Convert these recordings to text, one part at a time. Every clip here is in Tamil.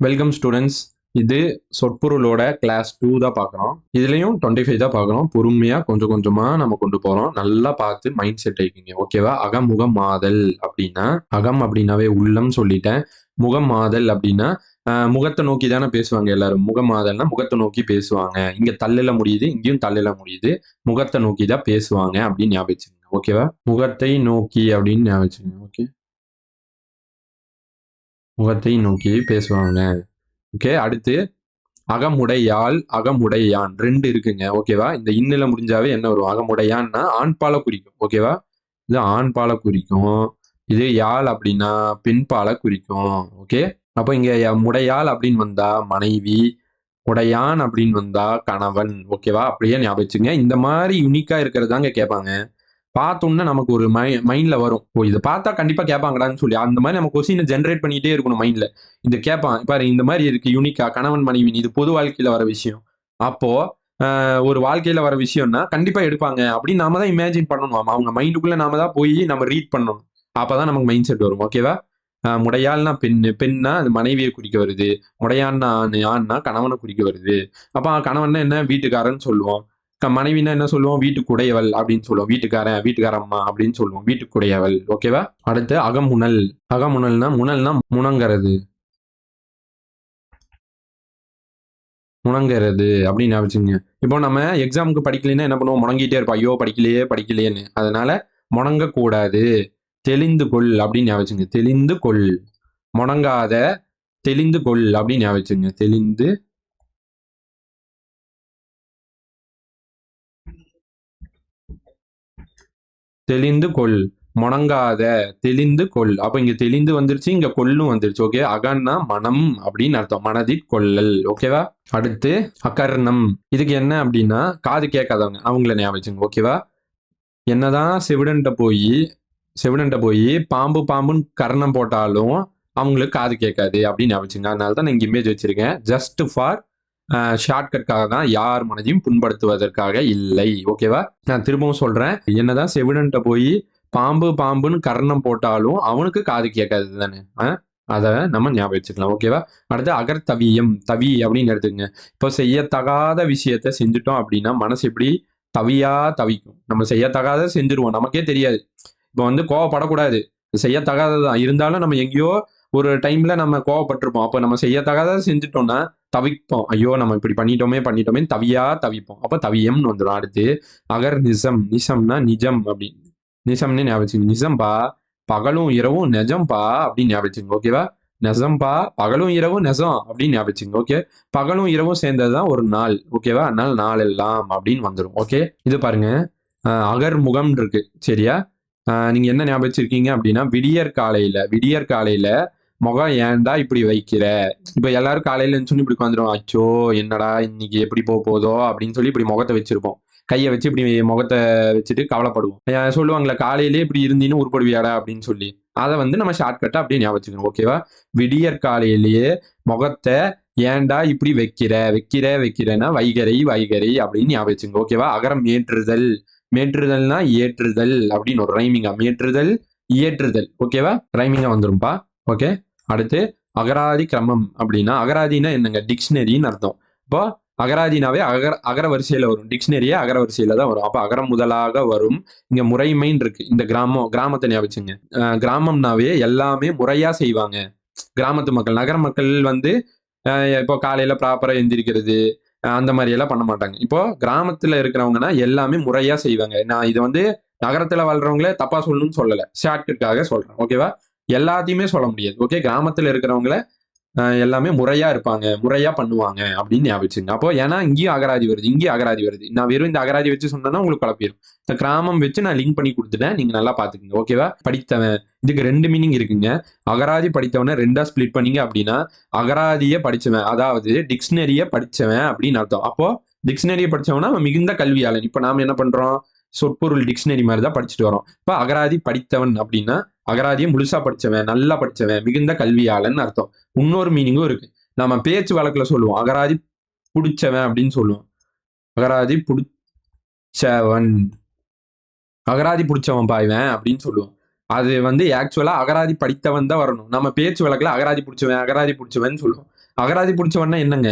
Welcome students. இது சொற்பொருளோட கிளாஸ் 2 தான் பார்க்குறோம். இதுலயும் 25 தான் பார்க்குறோம். பொறுமையா கொஞ்சம் கொஞ்சமா நம்ம கொண்டு போறோம். நல்லா பார்த்து மைண்ட் செட் ஆயிக்கிங்க. ஓகேவா? அகமுகம் மாதல் அப்படின்னா, அகம் அப்படின்னாவே உள்ளம் சொல்லிட்டேன். முகம் மாதல் அப்படின்னா முகத்தை நோக்கி தானே பேசுவாங்க எல்லாரும். முகம் மாதல்னா முகத்தை நோக்கி பேசுவாங்க. இங்க தள்ளுல முடியுது, இங்கேயும் தள்ளுல முடியுது. முகத்தை நோக்கி தான் பேசுவாங்க அப்படின்னு ஞாபகம் வச்சுக்கோங்க. ஓகேவா? முகத்தை நோக்கி அப்படின்னு ஞாபகம் வச்சுக்கோங்க. ஓகே, முகத்தை நோக்கி பேசுவாங்க. ஓகே, அடுத்து அகமுடையாள் அகமுடையான் 2 இருக்குங்க. ஓகேவா? இந்த இன்னில முடிஞ்சாவே என்ன வரும்? அகமுடையான்னா ஆண் பாலை குறிக்கும். ஓகேவா? இது ஆண் பாலை குறிக்கும். இது யாழ் அப்படின்னா பெண் பாலை குறிக்கும். ஓகே, அப்போ இங்க முடையாள் அப்படின்னு வந்தா மனைவி, உடையான் அப்படின்னு வந்தா கணவன். ஓகேவா? அப்படியே ஞாபகம் வச்சுங்க. இந்த மாதிரி யூனிக்கா இருக்கிறதாங்க கேட்பாங்க. பார்த்தோன்னே நமக்கு ஒரு மைண்ட்ல வரும். ஓ, இதை பார்த்தா கண்டிப்பா கேட்பாங்கடான்னு சொல்லி அந்த மாதிரி நம்ம கொஸ்டினை ஜென்ரேட் பண்ணிட்டே இருக்கணும் மைண்ட்ல. இது கேட்பான் பாரு, இந்த மாதிரி இருக்கு யூனிக்கா கணவன் மனைவி, இது பொது வாழ்க்கையில வர விஷயம். அப்போ ஒரு வாழ்க்கையில வர விஷயம்னா கண்டிப்பா எடுப்பாங்க அப்படின்னு நாம தான் இமேஜின் பண்ணணும். அவங்க மைண்டுக்குள்ள நாம தான் போய் நம்ம ரீட் பண்ணணும். அப்பதான் நமக்கு மைண்ட் செட் வரும். ஓகேவா? முடையாள்னா பெண்ணு, பெண்ணா அது மனைவியை குறிக்க வருது. முடையான்னா ஆண், ஆண்னா கணவனை குறிக்க வருது. அப்ப கணவன்னா என்ன? வீட்டுக்காரன்னு சொல்லுவோம். மனைவினா என்ன சொல்லுவோம்? வீட்டுக்குடையவள் அப்படின்னு சொல்லுவோம். வீட்டுக்காரன், வீட்டுக்காரம்மா அப்படின்னு சொல்லுவோம். வீட்டுக்குடையவள். ஓகேவா? அடுத்து அகமுனல். அகமுனல்னா முனல்னா முணங்கிறது. முணங்கிறது அப்படின்னு ஞாபகம். இப்போ நம்ம எக்ஸாமுக்கு படிக்கலைன்னா என்ன பண்ணுவோம்? முணங்கிட்டே இருப்போம். ஐயோ படிக்கலையே படிக்கலையேன்னு. அதனால முணங்கக்கூடாது. தெளிந்து கொள் அப்படின்னு ஞாபகம். தெளிந்து கொள். முணங்காத, தெளிந்து கொள் அப்படின்னு ஞாபகம். தெளிந்து தெளிந்து கொள். முணங்காத, தெளிந்து கொள். அப்ப இங்க தெளிந்து வந்துருச்சு, இங்க கொள்ளும் வந்துருச்சு. ஓகே, அகன்னா மனம் அப்படின்னு அர்த்தம். மனதிற் கொள்ளல். ஓகேவா? அடுத்து அகர்ணம். இதுக்கு என்ன அப்படின்னா காது கேட்காதவங்க, அவங்கள ஞாபகம் வச்சுங்க. ஓகேவா? என்னதான் செவிடன்ட்ட போய் பாம்பு பாம்புன்னு கர்ணம் போட்டாலும் அவங்களுக்கு காது கேட்காது அப்படின்னு ஞாபகம் வச்சுங்க. அதனால தான் நான் இங்க இமேஜ் வச்சிருக்கேன். ஜஸ்ட் ஃபார் ஷார்ட்கட்காக தான், யார் மனதையும் புண்படுத்துவதற்காக இல்லை. ஓகேவா? நான் திரும்பவும் சொல்றேன். என்னதான் செவிடன்ட்ட போய் பாம்பு பாம்புன்னு கர்ணம் போட்டாலும் அவனுக்கு காது கேட்காது தானே. அத நம்ம ஞாபகம் வச்சுக்கலாம். ஓகேவா? அடுத்து அகர்த்தவியம். தவி அப்படின்னு எடுத்துக்கங்க. இப்போ செய்யத்தகாத விஷயத்த செஞ்சுட்டோம் அப்படின்னா மனசு எப்படி தவியா தவிக்கும். நம்ம செய்யத்தகாத செஞ்சிருவோம், நமக்கே தெரியாது. இப்போ வந்து கோவப்படக்கூடாது, செய்யத்தகாததான் இருந்தாலும் நம்ம எங்கேயோ ஒரு டைம்ல நம்ம கோவப்பட்டிருப்போம். அப்போ நம்ம செய்யத்தகாத செஞ்சுட்டோம்னா தவிப்போம். ஐயோ நம்ம இப்படி பண்ணிட்டோமே தவியா தவிப்போம். அப்ப தவியம்னு வந்துடும். அடுத்து அகர் நிசம். நிசம்னா நிஜம் அப்படின்னு. நிசம்னு ஞாபகம். நிசம்பா பகலும் இரவும் நெஜம்பா அப்படின்னு ஞாபகம். ஓகேவா? நெசம்பா பகலும் இரவும் நெசம் அப்படின்னு ஞாபகம். ஓகே, பகலும் இரவும் சேர்ந்ததுதான் ஒரு நாள். ஓகேவா? அதனால நாள் எல்லாம் அப்படின்னு வந்துடும். ஓகே, இது பாருங்க. அகர் முகம் இருக்கு. சரியா? நீங்க என்ன ஞாபகம் வச்சிருக்கீங்க அப்படின்னா விடியற் காலையில முகம் ஏன்டா இப்படி வைக்கிற? இப்ப எல்லாரும் காலையில எழுந்துச்சோன்னு இப்படி உட்காந்துருவோம். அச்சோ என்னடா இன்னைக்கு எப்படி போதோ அப்படின்னு சொல்லி இப்படி முகத்தை வச்சிருப்போம். கையை வச்சு இப்படி முகத்தை வச்சுட்டு கவலைப்படுவோம். சொல்லுவாங்களே காலையிலேயே இப்படி இருந்தீன்னு உருப்படுவியாடா அப்படின்னு சொல்லி. அதை வந்து நம்ம ஷார்ட்கட்டா அப்படியே ஞாபகம் வச்சுக்கணும். ஓகேவா? விடியற் காலையிலேயே முகத்தை ஏன்டா இப்படி வைக்கிறேன்னா வைகரை வைகரை அப்படின்னு ஞாபகம் வச்சுங்க. ஓகேவா? அகரம் ஏற்றுதல். மேற்றுதல்னா ஏற்றுதல் அப்படின்னு ஒரு ரைமிங்கா. மேற்றுதல் இயற்றுதல். ஓகேவா? ரைமிங்கா வந்துரும்பா. ஓகே, அடுத்து அகராதி கிரமம் அப்படின்னா, அகராதினா என்னங்க? டிக்ஷனரின்னு அர்த்தம். இப்போ அகராதினாவே அகர வரிசையில வரும். டிக்ஷனரியே அகர வரிசையில தான் வரும். அப்ப அகரம் முதலாக வரும். இங்க முறைமைன்னு இருக்கு. இந்த கிராமத்தை ஞாபகம் வச்சுங்க. கிராமம்னாவே எல்லாமே முறையா செய்வாங்க. கிராமத்து மக்கள். நகர மக்கள் வந்து இப்போ காலையில ப்ராப்பரா எந்திரிக்கிறது அந்த மாதிரி எல்லாம் பண்ண மாட்டாங்க. இப்போ கிராமத்துல இருக்கிறவங்கன்னா எல்லாமே முறையா செய்வாங்க. நான் இது வந்து நகரத்துல வாழ்றவங்கள தப்பா சொல்லணும்னு சொல்லல, ஷார்ட்கட்காக சொல்றேன். ஓகேவா? எல்லாத்தையுமே சொல்ல முடியாது. ஓகே, கிராமத்துல இருக்கிறவங்கள எல்லாமே முறையா இருப்பாங்க, முறையா பண்ணுவாங்க அப்படின்னு ஞாபகம் வச்சுங்க. அப்போ ஏன்னா இங்கேயும் அகராதி வருது, இங்கேயும் அகராதி வருது. நான் வெறும் இந்த அகராதி வச்சு சொன்னேன்னா உங்களுக்கு குழப்பிடும். இந்த கிராமம் வச்சு நான் லிங்க் பண்ணி கொடுத்துட்டேன், நீங்க நல்லா பாத்துக்கோங்க. ஓகேவா? படித்தவன், இதுக்கு 2 மீனிங் இருக்குங்க. அகராதி படித்தவனை 2ஆ ஸ்பிளிட் பண்ணீங்க அப்படின்னா அகராதியை படிச்சவன், அதாவது டிக்ஷனரியை படிச்சவன் அப்படின்னு அர்த்தம். அப்போ டிக்ஷனரியை படிச்சவனா அவன் மிகுந்த கல்வியாளன். இப்ப நாம என்ன பண்றோம்? சொற்பொருள் டிக்ஷனரி மாதிரி தான் படிச்சுட்டு வரோம். இப்ப அகராதி படித்தவன் அப்படின்னா அகராதியை முழுசா படிச்சவன், நல்லா படிச்சவன், மிகுந்த கல்வியாளன் அர்த்தம். இன்னொரு மீனிங்கும் இருக்கு. நம்ம பேச்சு வழக்குல சொல்லுவோம் அகராதி புடிச்சவன் அப்படின்னு சொல்லுவோம். அகராதி புடிச்சவன், அகராதி புடிச்சவன் பாய்வன் அப்படின்னு சொல்லுவோம். அது வந்து ஆக்சுவலா அகராதி படித்தவன் தான் வரணும். நம்ம பேச்சு வழக்குல அகராதி புடிச்சவன் சொல்லுவோம். அகராதி பிடிச்சவன்னா என்னங்க,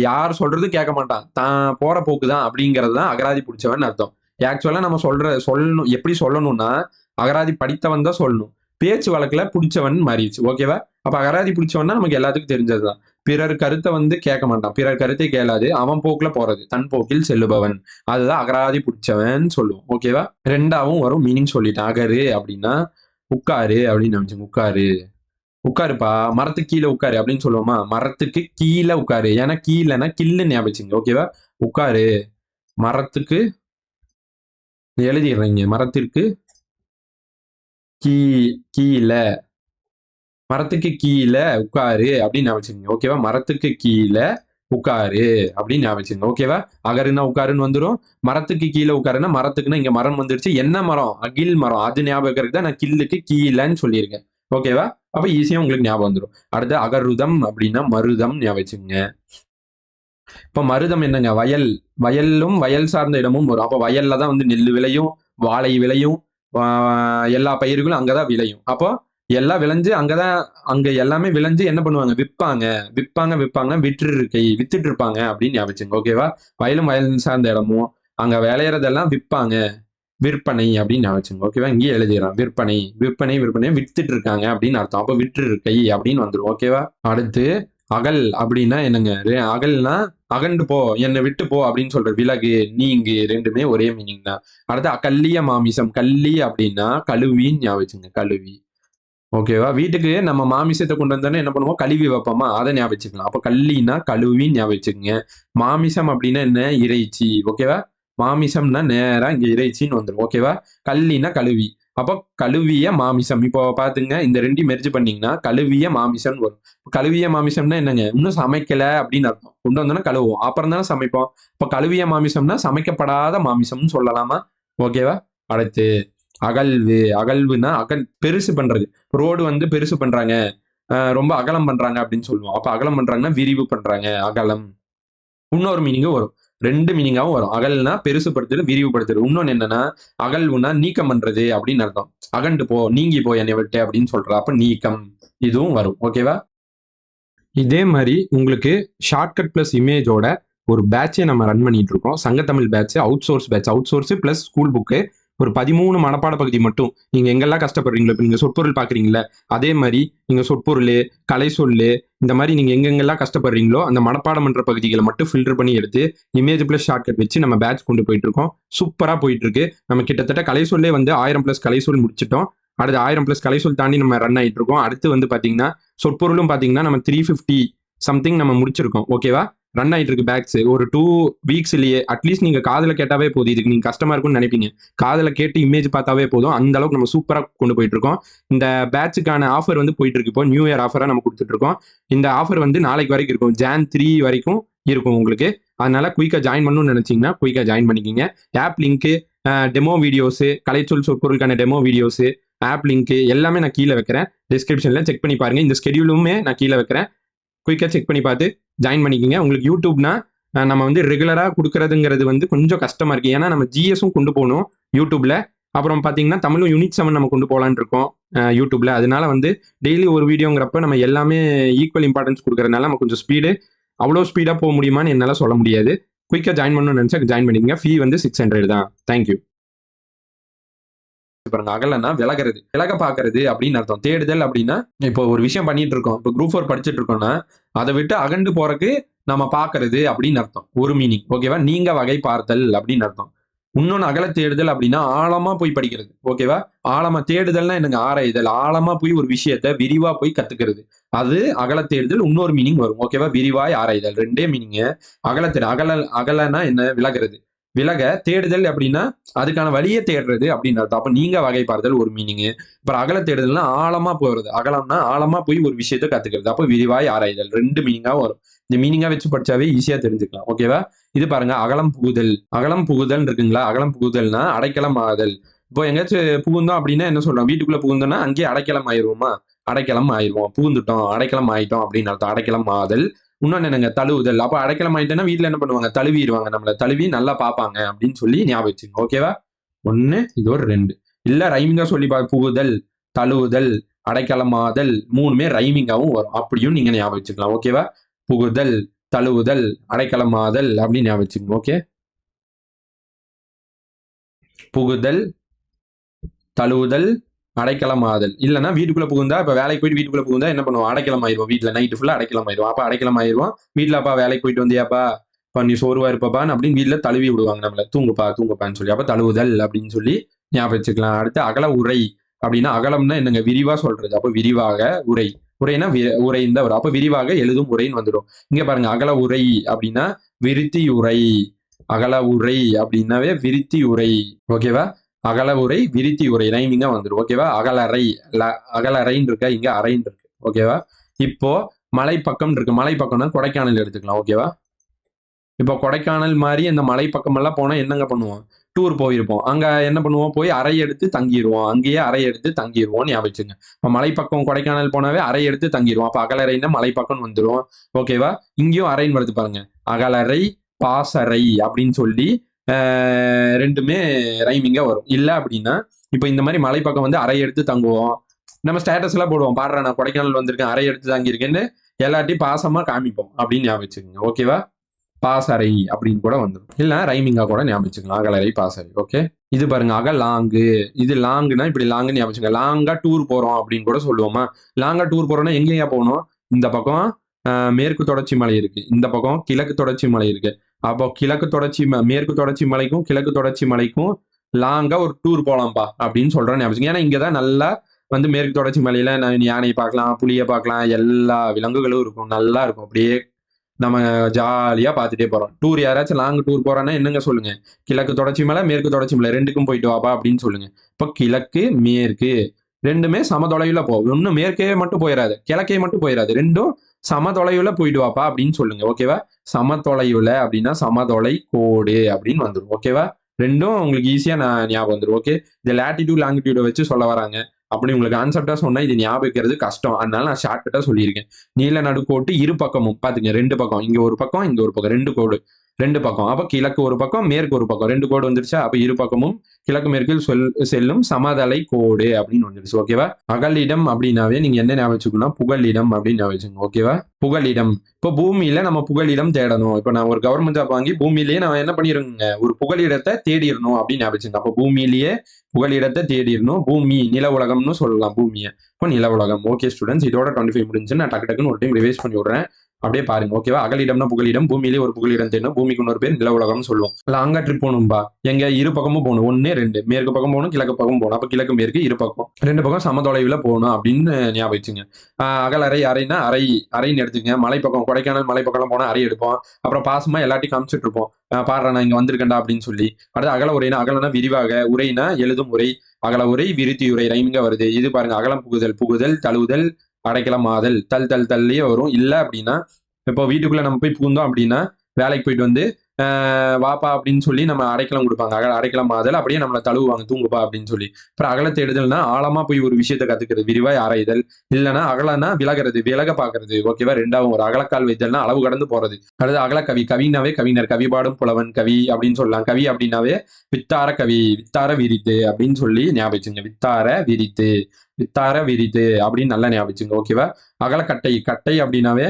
யார் சொல்றது கேட்க மாட்டான், தான் போற போக்கு தான் அப்படிங்கிறது தான் அகராதி பிடிச்சவன் அர்த்தம். ஆக்சுவலா நம்ம சொல்லணும், எப்படி சொல்லணும்னா அகராதி படித்தவன் தான் சொல்லணும். பேச்சு வழக்குல பிடிச்சவன் மாறிடுச்சு. ஓகேவா? அப்ப அகராதி பிடிச்சவன்னா நமக்கு எல்லாத்துக்கும் தெரிஞ்சதுதான். பிறர் கருத்தை வந்து கேட்க மாட்டான், பிறர் கருத்தை கேளாது, அவன் போக்குல போறது, தன் போக்கில் செல்லுபவன். அதுதான் அகராதி பிடிச்சவன் சொல்லுவோம். ஓகேவா? ரெண்டாவும் வரும் மீனிங் சொல்லிட்டேன். அகரு அப்படின்னா உட்காரு அப்படின்னு நினைச்சுங்க. உட்காரு, உட்காருப்பா, மரத்துக்கு கீழே உட்காரு அப்படின்னு சொல்லுவோமா? மரத்துக்கு கீழே உட்காரு. ஏன்னா கீழேன்னா கில்லு ஞாபகம். ஓகேவா? உட்காரு, மரத்துக்கு எழுதிடுறீங்க, மரத்திற்கு கீ கீழே, மரத்துக்கு கீழே உட்காரு அப்படின்னு ஞாபகம். ஓகேவா? மரத்துக்கு கீழே உட்காரு அப்படின்னு ஞாபகம். ஓகேவா? அகருன்னா உட்காருன்னு வந்துடும். மரத்துக்கு கீழே உட்காருன்னா மரத்துக்குன்னா இங்க மரம் வந்துருச்சு. என்ன மரம்? அகில் மரம். அது ஞாபகம் தான் நான் கில்லுக்கு கீழேன்னு சொல்லியிருக்கேன். ஓகேவா? அப்ப ஈஸியா உங்களுக்கு ஞாபகம் வந்துடும். அடுத்து அகருதம் அப்படின்னா மருதம் ஞாபகம். இப்ப மருதம் என்னங்க? வயல். வயலும் வயல் சார்ந்த இடமும் வரும். அப்ப வயல்ல தான் வந்து நெல் விளையும், வாழை விளையும், எல்லா பயிர்களும் அங்கதான் விளையும். அப்போ எல்லாம் விளைஞ்சு அங்கதான், அங்க எல்லாமே விளைஞ்சு என்ன பண்ணுவாங்க? விற்பாங்க, விற்பாங்க, விற்பாங்க, வித்துட்டு இருப்பாங்க அப்படின்னு ஞாபகம். ஓகேவா? வயலும் வயல் சார்ந்த இடமும் அங்க விளையறதெல்லாம் விற்பாங்க, விற்பனை அப்படின்னு ஞாபகம். ஓகேவா? இங்கேயே எழுதிடுறான். விற்பனை, விற்பனை, விற்பனை, வித்துட்டு இருக்காங்க அப்படின்னு அர்த்தம். அப்ப விற்று இருக்கை அப்படின்னு வந்துடும். ஓகேவா? அடுத்து அகல் அப்படின்னா என்னங்க? அகல்னா அகண்டு போ, என்னை விட்டு போ அப்படின்னு சொல்ற. விலகு, நீங்கு, ரெண்டுமே ஒரே மீனிங் தான். அடுத்து அகல்லிய மாமிசம். கள்ளி அப்படின்னா கழுவின்னு ஞாபகம். கழுவி. ஓகேவா? வீட்டுக்கு நம்ம மாமிசத்தை கொண்டு வந்தோன்னா என்ன பண்ணுவோம்? கழுவி வைப்போமா? அதை ஞாபகம். அப்ப கள்ளின்னா கழுவின்னு ஞாபகம். மாமிசம் அப்படின்னா என்ன? இறைச்சி. ஓகேவா? மாமிசம்னா நேரா இங்க இறைச்சின்னு வந்துடும். ஓகேவா? கள்ளின்னா கழுவி. அப்போ கழுவிய மாமிசம். இப்போ பாத்துங்க, இந்த ரெண்டையும் மெர்ஜ் பண்ணீங்கன்னா கழுவிய மாமிசம் வரும். கழுவிய மாமிசம்னா என்னங்க? இன்னும் சமைக்கல அப்படின்னு அர்த்தம். கொண்டு வந்தோம்னா கழுவுவோம், அப்புறம் தானே சமைப்போம். இப்போ கழுவிய மாமிசம்னா சமைக்கப்படாத மாமிசம்னு சொல்லலாமா? ஓகேவா? அடுத்து அகழ்வு. அகழ்வுனா பெருசு பண்றது. ரோடு வந்து பெருசு பண்றாங்க, ரொம்ப அகலம் பண்றாங்க அப்படின்னு சொல்லுவோம். அப்ப அகலம் பண்றாங்கன்னா விரிவு பண்றாங்க, அகலம். இன்னொரு மீனிங்கும் வரும். 2 மீனிங்காவும் வரும். அகல்னா பெருசுபடுத்துறது, விரிவுபடுத்துறது. இன்னொன்னு என்னன்னா, அகழ்வுனா நீக்கம் பண்றது அப்படின்னு அர்த்தம். அகண்டு போ, நீங்கி போ என்னை விட்டு அப்படின்னு சொல்றா. அப்ப நீக்கம், இதுவும் வரும். ஓகேவா? இதே மாதிரி உங்களுக்கு ஷார்ட்கட் பிளஸ் இமேஜோட ஒரு பேட்சே நம்ம ரன் பண்ணிட்டு இருக்கோம். சங்கத்தமிழ் batch, outsource batch. Outsource plus school book. ஒரு 13 மனப்பாட பகுதி மட்டும். நீங்க எங்கெல்லாம் கஷ்டப்படுறீங்களோ, இப்போ நீங்க சொற்பொருள் பாக்குறீங்கல்ல, அதே மாதிரி நீங்க சொற்பொருள், கலை சொல்லு, இந்த மாதிரி நீங்க எங்கெங்கெல்லாம் கஷ்டப்படுறீங்களோ அந்த மனப்பாடம் பண்ற பகுதிகளை மட்டும் ஃபில்டர் பண்ணி எடுத்து இமேஜ் பிளஸ் ஷார்ட்கட் வச்சு நம்ம பேட்ச் கொண்டு போயிட்டு இருக்கோம். சூப்பரா போயிட்டு இருக்கு. நம்ம கிட்டத்தட்ட கலை சொல்லே வந்து 1000 பிளஸ் கலை சொல் முடிச்சிட்டோம். அடுத்து 1000 பிளஸ் கலை சொல் தாண்டி நம்ம ரன் ஆயிட்டு இருக்கோம். அடுத்து வந்து பாத்தீங்கன்னா சொற்பொருளும் பாத்தீங்கன்னா நம்ம 350 சம்திங் நம்ம முடிச்சிருக்கோம். ஓகேவா? ரன் ஆயிட்டு இருக்கு பேட்ச். ஒரு 2 வீக்ஸ்லயே அட்லீஸ்ட் நீங்க காதுல கேட்டாவே போதும். இதுக்கு நீங்க கஷ்டமா இருக்கும்னு நினைப்பீங்க. காதுல கேட்டு இமேஜ் பார்த்தாவே போதும். அந்த அளவுக்கு நம்ம சூப்பரா கொண்டு போயிட்டு இருக்கோம். இந்த பேட்சுக்கான ஆஃபர் வந்து போயிட்டு இருக்கு. இப்போ நியூ இயர் ஆஃபரா நம்ம கொடுத்துட்டு இருக்கோம். இந்த ஆஃபர் வந்து நாளைக்கு வரைக்கும் இருக்கும். Jan 3 வரைக்கும் இருக்கும் உங்களுக்கு. அதனால குயிக்கா ஜாயின் பண்ணணும்னு நினைச்சீங்கன்னா குயிக்கா ஜாயின் பண்ணிக்கிங்க. ஆப் லிங்க், டெமோ வீடியோஸ், கலைச்சொல் சொற்பொருளுக்கான டெமோ வீடியோஸ், ஆப் லிங்க் எல்லாமே நான் கீழே வைக்கிறேன். டிஸ்கிரிப்ஷன்ல செக் பண்ணி பாருங்க. இந்த ஸ்கெடியூலுமே நான் கீழே வைக்கிறேன். குயிக்கா செக் பண்ணி பார்த்து ஜாயின் பண்ணிக்கோங்க. உங்களுக்கு யூடியூப்னா நம்ம வந்து ரெகுலரா கொடுக்கறதுங்கிறது வந்து கொஞ்சம் கஷ்டமா இருக்கு. ஏன்னா நம்ம ஜிஎஸும் கொண்டு போகணும் யூடியூப்ல. அப்புறம் பாத்தீங்கன்னா தமிழும் யூனிட் 7 நம்ம கொண்டு போகலான்னு இருக்கோம் யூடியூப்ல. அதனால வந்து டெய்லி ஒரு வீடியோங்கிறப்ப நம்ம எல்லாமே ஈக்குவல் இம்பார்ட்டன்ஸ் கொடுக்கறதுனால நம்ம கொஞ்சம் ஸ்பீடு, அவ்வளோ ஸ்பீடா போக முடியுமான்னு என்னால சொல்ல முடியாது. குயிக்கா ஜாயின் பண்ணணும்னு நினைச்சா ஜாயின் பண்ணிக்கங்க. ஃபீ வந்து 600 தான். தேங்க்யூ. பாருங்க, அகலன்னா விலகிறது, விலக பாக்குறது அப்படின்னு அர்த்தம். தேடுதல் அப்படின்னா இப்போ ஒரு விஷயம் பண்ணிட்டு இருக்கோம். இப்போ குரூப் 4 படிச்சுட்டு இருக்கோம்னா அதை விட்டு அகண்டு போறதுக்கு நம்ம பாக்குறது அப்படின்னு அர்த்தம். ஒரு மீனிங். ஓகேவா? நீங்க வகை பார்த்தல் அப்படின்னு அர்த்தம். இன்னொன்னு அகல தேடுதல் அப்படின்னா ஆழமா போய் படிக்கிறது. ஓகேவா? ஆழமா தேடுதல்னா என்னங்க? ஆராய்தல். ஆழமா போய் ஒரு விஷயத்த விரிவா போய் கத்துக்கிறது. அது அகல தேடுதல். இன்னொரு மீனிங் வரும். ஓகேவா? விரிவாய் ஆராய்தல். ரெண்டே மீனிங். அகலனா என்ன? விலகிறது. விலக. தேடுதல் அப்படின்னா அதுக்கான வழியை தேடுறது அப்படின்னு அர்த்தம். அப்ப நீங்க வகை பார்த்தல் ஒரு மீனிங். அப்புறம் அகல தேடுதல்னா ஆழமா போறது. அகலம்னா ஆழமா போய் ஒரு விஷயத்த கத்துக்கிறது. அப்ப விரிவாய் ஆராய்தல். 2 மீனிங்கா வரும். இந்த மீனிங்கா வச்சு படிச்சாவே ஈஸியா தெரிஞ்சுக்கலாம். ஓகேவா? இது பாருங்க, அகலம் புகுதல். அகலம் புகுதல் இருக்குங்களா? அகலம் புகுதல்னா அடைக்கலம் ஆகுதல். இப்போ எங்கேயாச்சும் புகுந்தோம் அப்படின்னா என்ன சொல்றோம்? வீட்டுக்குள்ள புகுந்தோம்னா அங்கேயே அடைக்கலம் ஆயிருவோமா? அடைக்கலம் ஆயிருவோம். புகுந்துட்டோம், அடைக்கலம் ஆயிட்டோம் அப்படின்னு அர்த்தம். அடைக்கலம் ஆதல். இன்னொன்னு என்னங்க? தழுவுதல். அப்ப அடைக்கலம் ஆயிட்டேன்னா வீட்டுல என்ன பண்ணுவாங்க? தழுவிடுவாங்க. நம்மள தழுவி நல்லா பார்ப்பாங்க அப்படின்னு சொல்லி ஞாபகம் வச்சுங்க. ஓகேவா? 1, இது ஒரு 2. இல்ல ரைமிங்கா சொல்லி புகுதல், தழுவுதல், அடைக்கலமாதல் மூணுமே ரைமிங்காகவும் வரும். அப்படியும் நீங்க ஞாபகம் வச்சுக்கலாம். ஓகேவா? புகுதல், தழுவுதல், அடைக்கலமாதல் அப்படின்னு ஞாபகம் வச்சுக்கணும். ஓகே, புகுதல், தழுவுதல், அடைக்கலமாதல். இல்லைன்னா வீட்டுக்குள்ள புகுந்தா, இப்ப வேலைக்கு போயிட்டு வீட்டுக்குள்ள புகுந்தா என்ன பண்ணுவோம்? அடைக்கலம் ஆயிடுவோம். வீட்டுல நைட்டு ஃபுல்லா அடைக்கலம் ஆயிடுவோம். அப்ப அடைக்கலம் ஆயிடுவோம். வீட்டுல அப்பா வேலைக்கு போயிட்டு வந்தியாப்பா, இப்ப நீ சோர்வா இருப்பப்பான்னு அப்படின்னு வீட்டுல தழுவி விடுவாங்க நம்மள. தூங்குப்பா தூங்குப்பான்னு சொல்லி. அப்ப தழுவுதல் அப்படின்னு சொல்லி ஞாபகம் வச்சுக்கலாம். அடுத்து அகல உரை அப்படின்னா, அகலம்னா என்னங்க? விரிவா சொல்றது. அப்ப விரிவாக உரை. உரைனா உரைன்னு தான் வரும். அப்ப விரிவாக எழுதும் உரைன்னு வந்துடும். இங்க பாருங்க, அகல உரை அப்படின்னா விருத்தி உரை. அகல உரை அப்படின்னாவே விருத்தி உரை. ஓகேவா? அகல உரை, விருத்தி உரை ரைமிங்கா வந்துடும். ஓகேவா? அகலறை, அகலறைன்னு இருக்க, இங்க அறைன்னு இருக்கு. ஓகேவா? இப்போ மலைப்பக்கம் இருக்கு. மலைப்பக்கம்னா கொடைக்கானல் எடுத்துக்கலாம். ஓகேவா? இப்போ கொடைக்கானல் மாதிரி இந்த மலை பக்கம் எல்லாம் போனா என்னங்க பண்ணுவோம்? டூர் போயிருப்போம். அங்க என்ன பண்ணுவோம்? போய் அறை எடுத்து தங்கிடுவோம். அங்கேயே அறை எடுத்து தங்கிடுவோம் ஞாபகம் வச்சுங்க. இப்போ மலைப்பக்கம் கொடைக்கானல் போனாவே அறை எடுத்து தங்கிடுவோம். அப்ப அகலறைன்னா மலைப்பக்கம் வந்துடும். ஓகேவா? இங்கேயும் அறைன்னு வருது பாருங்க. அகலறை, பாசறை அப்படின்னு சொல்லி ரெண்டுமே ரைமிங்கா வரும். இல்ல அப்படின்னா, இப்போ இந்த மாதிரி மலைப்பக்கம் வந்து அறை எடுத்து தங்குவோம். நம்ம ஸ்டேட்டஸ் எல்லாம் போடுவோம். பாடுறா, நான் கொடைக்கானல் வந்திருக்கேன், அறை எடுத்து தங்கியிருக்கேன்னு எல்லாத்தையும் பாசமா காமிப்போம் அப்படின்னு ஞாபகம் வச்சுக்கோங்க. ஓகேவா? பாசறை அப்படின்னு கூட வந்துடும். இல்ல ரைமிங்கா கூட ஞாபகம் வச்சுக்கலாம். அகலறை, பாசறை. ஓகே, இது பாருங்க அகலாங்கு. இது லாங்குனா இப்படி லாங்குன்னு ஞாபகம் வச்சுக்கோங்க. லாங்கா டூர் போறோம் அப்படின்னு கூட சொல்லுவோமா? லாங்கா டூர் போறோம்னா எங்கேயா போகணும்? இந்த பக்கம் மேற்கு தொடர்ச்சி மலை இருக்கு, இந்த பக்கம் கிழக்கு தொடர்ச்சி மலை இருக்கு. அப்போ கிழக்கு தொடர்ச்சி மேற்கு தொடர்ச்சி மலைக்கும் கிழக்கு தொடர்ச்சி மலைக்கும் லாங்கா ஒரு டூர் போலாம்ப்பா அப்படின்னு சொல்றேன் ஞாபகம். ஏன்னா இங்கதான் நல்லா வந்து மேற்கு தொடர்ச்சி மலையில யானையை பார்க்கலாம், புலியை பார்க்கலாம், எல்லா விலங்குகளும் இருக்கும். நல்லா இருக்கும். அப்படியே நம்ம ஜாலியா பார்த்துட்டே போறோம். டூர் யாராச்சும் லாங் டூர் போறான்னா என்னங்க சொல்லுங்க? கிழக்கு தொடர்ச்சி மலை, மேற்கு தொடர்ச்சி மலை ரெண்டுக்கும் போயிட்டு வாப்பா அப்படின்னு சொல்லுங்க. இப்போ கிழக்கு, மேற்கு ரெண்டுமே சம தொலைவுல போகும். ஒன்னும் மேற்கே மட்டும் போயிடாது, கிழக்கே மட்டும் போயிடாது. ரெண்டும் சம தொலைவுல போயிட்டு வாப்பா அப்படின்னு சொல்லுங்க. ஓகேவா? சம தொலைவுல அப்படின்னா சமதொலை கோடு அப்படின்னு வந்துடும். ஓகேவா? ரெண்டும் உங்களுக்கு ஈஸியா நான் ஞாபகம் வந்துடும். ஓகே, இந்த லேட்டிடியூட் லாங்கிடியூட வச்சு சொல்ல வராங்க. அப்படி உங்களுக்கு கான்செப்டா சொன்னா இது ஞாபகம் வைக்கிறது கஷ்டம். அதனால நான் ஷார்ட்கட்டா சொல்லியிருக்கேன். நீல நடுக்கோட்டு இரு பக்கமும் பாத்துங்க. ரெண்டு பக்கம், இங்க ஒரு பக்கம், இங்க ஒரு பக்கம், ரெண்டு கோடு, ரெண்டு பக்கம். அப்ப கிழக்கு ஒரு பக்கம், மேற்கு ஒரு பக்கம், ரெண்டு கோடு வந்துருச்சா? அப்ப இரு பக்கமும் கிழக்கு மேற்கில் செல்லும் சமதளை கோடு அப்படின்னு வந்துருச்சு. ஓகேவா? அகலிடம் அப்படின்னாவே நீங்க என்ன ஞாபகம் வச்சுக்கணும்? புகலிடம் அப்படின்னு ஞாபகம் வச்சுக்கோங்க. ஓகேவா? புகலிடம். இப்போ பூமியில நம்ம புகலிடம் தேடணும். இப்போ நான் ஒரு கவர்மெண்ட் ஜாப் வாங்கி பூமியிலேயே நான் என்ன பண்ணிருங்க, ஒரு புகலிடத்தை தேடிடணும் அப்படின்னு ஞாபகம் வச்சுக்கோங்க. அப்போ பூமியிலேயே புகலிடத்தை தேடிடணும். பூமி நில உலகம்னு சொல்லலாம் பூமியை. இப்போ நில உலகம். ஓகே ஸ்டூடெண்ட்ஸ், இதோட 25 முடிஞ்சு. நான் டக்கு டக்குன்னு ஒரு டைம் ரிவைஸ் பண்ணி விடுறேன். அப்படியே பாருங்க. ஓகேவா? அகலிடம்னா புகலிடம், பூமியிலே ஒரு புகலிடம் தேடணும். பூமிக்கு இன்னொரு பேர் நில உலகம்னு சொல்லுவோம். லாங்கா ட்ரிப் போகணும்பா, எங்க இரு பக்கமும் போகணும். 1 2 மேற்கு பக்கம் போகணும், கிழக்கு பக்கம் போகணும். அப்ப கிழக்கு மேற்கு இரு பக்கம், ரெண்டு பக்கம் சம தொலைவில் போகணும் அப்படின்னு ஞாபகம் வச்சுங்க. அகலறை, அறைனா அறைன்னு எடுத்துங்க. மலைப்பக்கம் கொடைக்கானல் மலைப்பக்கம் போனா அறை எடுப்போம். அப்புறம் பாசமா எல்லாத்தையும் காமிச்சிட்டு இருப்போம். பாடுறா, நான் இங்க வந்திருக்கேன்டா அப்படின்னு சொல்லி. அடுத்து அகல உரைனா, அகலனா விரிவாக, உரைனா எழுதும் உரை. அகல உரை, விருத்தி உரை ரைமிங்கா வருது. இது பாருங்க, அகலம் புகுதல், புகுதல், தழுவுதல், அடைக்கலம் ஆதல், தல் தள்ளியே வரும். இல்ல அப்படின்னா, இப்போ வீட்டுக்குள்ள நம்ம போய் புகுந்தோம் அப்படின்னா, வேலைக்கு போயிட்டு வந்து வாப்பா அப்படின்னு சொல்லி நம்ம அடைக்கலம் கொடுப்பாங்க. அடைக்கலம் ஆதல், அப்படியே நம்மளை தழுவுவாங்க, தூங்குப்பா அப்படின்னு சொல்லி. அப்புறம் அகல தேடுதல்னா ஆழமா போய் ஒரு விஷயத்தை கத்துக்கிறது, விரிவாய் ஆராய்தல். இல்லைன்னா அகலனா விலகிறது, விலக பாக்குறது. ஓகேவா? ரெண்டாவும் ஒரு அகலக்கால் வைத்தல்னா அளவு கடந்து போறது. அடுத்து அகல கவி. கவினாவே கவிஞர், கவிபாடும் புலவன், கவி அப்படின்னு சொல்லலாம். கவி அப்படின்னாவே வித்தார கவி, வித்தார விரித்து அப்படின்னு சொல்லி ஞாபகம் வச்சுங்க. வித்தார விரித்து, வித்தார விரித்து அப்படின்னு நல்லா ஞாபகம் வச்சுங்க. ஓகேவா? அகலக்கட்டை. கட்டை அப்படின்னாவே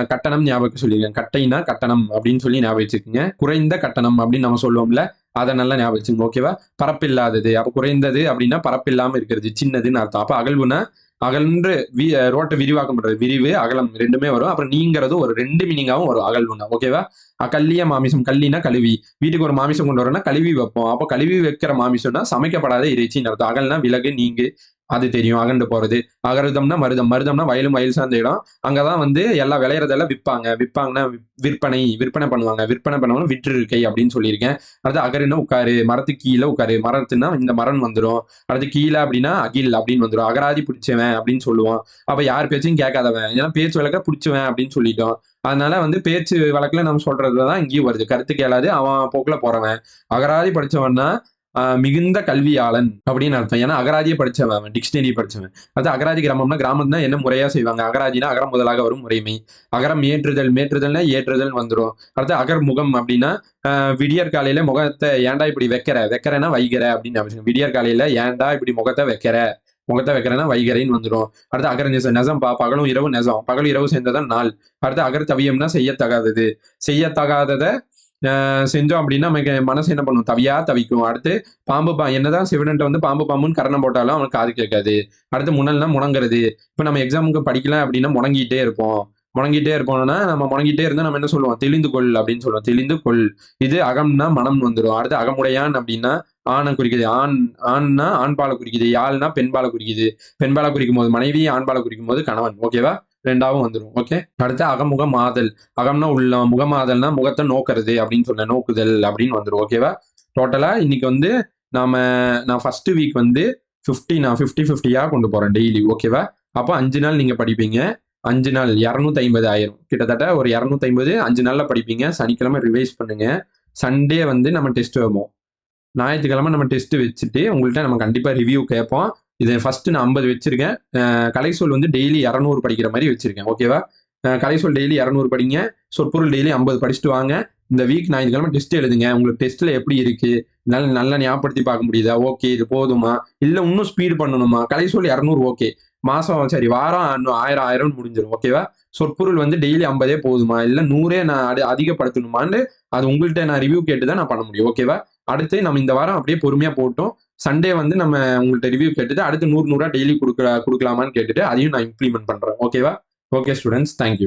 கட்டணம் ஞாபகம் சொல்லிருக்கேன். கட்டைனா கட்டணம் அப்படின்னு சொல்லி ஞாபகம் வச்சுக்கோங்க. குறைந்த கட்டணம் அப்படின்னு நம்ம சொல்லுவோம்ல, அதை நல்லா ஞாபகம் வச்சுங்க. ஓகேவா? பரப்பில்லாதது. அப்ப குறைந்தது அப்படின்னா பரப்பில்லாம இருக்கிறது, சின்னதுன்னு அர்த்தம். அப்ப அகழ்வுனா அகன்று ரோட்டை விரிவாக்கம் பண்றது. விரிவு அகலம் ரெண்டுமே வரும். அப்புறம் நீங்கிறது ஒரு 2 மீனிங்காவும் வரும் அகழ்வுனா. ஓகேவா? கல்லிய மாமிசம். கல்லினா கழுவி. வீட்டுக்கு ஒரு மாமிசம் கொண்டு வரோம்னா கழுவி வைப்போம். அப்போ கழுவி வைக்கிற மாமிசம்னா சமைக்கப்படாத இறைச்சின்னு அர்த்தம். அகல்னா விலகு, நீங்கு, அது தெரியும். அகண்டு போறது. அகருதம்னா மருதம். மருதம்னா வயலும் வயல் சார்ந்த இடம். அங்கதான் வந்து எல்லாம் விளையறதெல்லாம் விற்பாங்க. விற்பாங்கன்னா விற்பனை பண்ணுவாங்க. விற்பனை பண்ணுவாங்க, விற்று இருக்கை அப்படின்னு சொல்லியிருக்கேன். அடுத்து அகருன்னா உட்காரு, மரத்துக்கு கீழே உட்காரு. மரத்துனா இந்த மரம் வந்துடும். அடுத்து கீழே அப்படின்னா அகில் அப்படின்னு வந்துடும். அகராதி பிடிச்சவன் அப்படின்னு சொல்லுவோம். அப்ப யார் பேச்சையும் கேட்காதவன், ஏன்னா பேச்சு வழக்க பிடிச்சவன் அப்படின்னு சொல்லிட்டோம். அதனால வந்து பேச்சு வழக்குல நம்ம சொல்றதுதான் இங்கேயும் வருது. கருத்து கேளாது, அவன் போக்குல போறவன். அகராதி படிச்சவன்னா மிகுந்த கல்வியாளன் அப்படின்னு அர்த்தம். ஏன்னா அகராதியை படிச்சவன், டிக்ஷனரி படிச்சவன். அது அகராதி கிராமம்னா, கிராமம்னா என்ன முறையா செய்வாங்க? அகராதினா அகரம் முதலாக வரும் முறைமை. அகரம் ஏற்றுதல்னா ஏற்றுதல் வந்துடும். அடுத்து அகர் முகம் அப்படின்னா விடியற் காலையில முகத்தை ஏன்டா இப்படி வைக்கிறேன்னா வைக்கிற அப்படின்னு விடியற் காலையில ஏன்டா இப்படி முகத்தை வைக்கிற முகத்தை வைக்கிறேன்னா வைகரைன்னு வந்துடும். அடுத்து அகர நெசம் நெசம்பா, பகலும் இரவு நெசம், பகல் இரவு சேர்ந்ததான் நாள். அடுத்து அகர தவியம்னா செய்யத்தகாதது, செய்யத்தகாததை செஞ்சோம் அப்படின்னா நமக்கு மனசு என்ன பண்ணும், தவியா தவிக்கும். அடுத்து என்னதான் சிவனன்ட்ட வந்து பாம்பு பாம்புன்னு கரணம் போட்டாலும் அவனுக்கு காது கேட்காது. அடுத்து முனல்னா முணங்குறது. இப்ப நம்ம எக்ஸாமுக்கு படிக்கல அப்படின்னா முணங்கிட்டே இருப்போம். முணங்கிட்டே இருப்போம்னா நம்ம முணங்கிட்டே இருந்தா நம்ம என்ன சொல்லுவோம், தெளிந்து கொள் அப்படின்னு சொல்லுவோம். தெளிந்து கொள். இது அகம்னா மனம் வந்துடும். அடுத்து அகமுடையான் அப்படின்னா ஆணை குறிக்குது. ஆண்னா ஆண் பாலை குறிக்குது. யாழ்னா பெண் பாலை குறிக்குது. பெண் பாலை குறிக்கும் போது மனைவி, ஆண் பாலை குறிக்கும் போது கணவன். ஓகேவா? ரெண்டாவும் வந்துடும். ஓகே, அடுத்து அகமுக மாதல். அகம்னா உள்ள, முகமாதல்னா முகத்தை நோக்கிறது அப்படின்னு சொல்ல, நோக்குதல் அப்படின்னு வந்துடும். ஓகேவா? டோட்டலா இன்னைக்கு வந்து நான் ஃபர்ஸ்ட் வீக் வந்து 50 கொண்டு போறேன் டெய்லி. ஓகேவா? அப்போ 5 நாள் நீங்க படிப்பீங்க. 5 நாள் 250 ஆயிரும். கிட்டத்தட்ட ஒரு 250 5 நாள்ல படிப்பீங்க. சனிக்கிழமை ரிவைஸ் பண்ணுங்க. சண்டே வந்து நம்ம டெஸ்ட் வைப்போம். ஞாயிற்றுக்கிழமை நம்ம டெஸ்ட் வச்சுட்டு உங்கள்கிட்ட நம்ம கண்டிப்பா ரிவ்யூ கேட்போம். இது ஃபர்ஸ்ட் நான் 50 வச்சிருக்கேன். கலைசொல் வந்து டெய்லி 200 படிக்கிற மாதிரி வச்சிருக்கேன். ஓகேவா? கலைசொல் டெய்லி 200 படிங்க. சொற்பொருள் டெய்லி 50 படிச்சுட்டு வாங்க. இந்த வீக் ஞாயிற்றுக்கிழமை டெஸ்ட் எழுதுங்க. உங்களுக்கு டெஸ்ட்ல எப்படி இருக்கு, நல்லா ஞாபகப்படுத்தி பார்க்க முடியுதா, ஓகே இது போதுமா, இல்ல இன்னும் ஸ்பீட் பண்ணணுமா? கலைசொல் 200 ஓகே, மாசம் சரி வாரம் 1000 முடிஞ்சிடும். ஓகேவா? சொற்பொருள் வந்து டெய்லி 50 போதுமா, இல்ல 100 நான் அதிகப்படுத்தணுமான்னு அது உங்கள்கிட்ட நான் ரிவ்யூ கேட்டு தான் நான் பண்ண முடியும். ஓகேவா? அடுத்து நம்ம இந்த வாரம் அப்படியே பொறுமையா போட்டோம். சண்டே வந்து நம்ம உங்கள்கிட்ட ரிவ்யூ கேட்டுட்டு அடுத்து 100 டெய்லி கொடுக்கலாமான்னு கேட்டுட்டு அதையும் நான் இம்ப்ளிமெண்ட் பண்றேன். ஓகேவா? Okay students, thank you.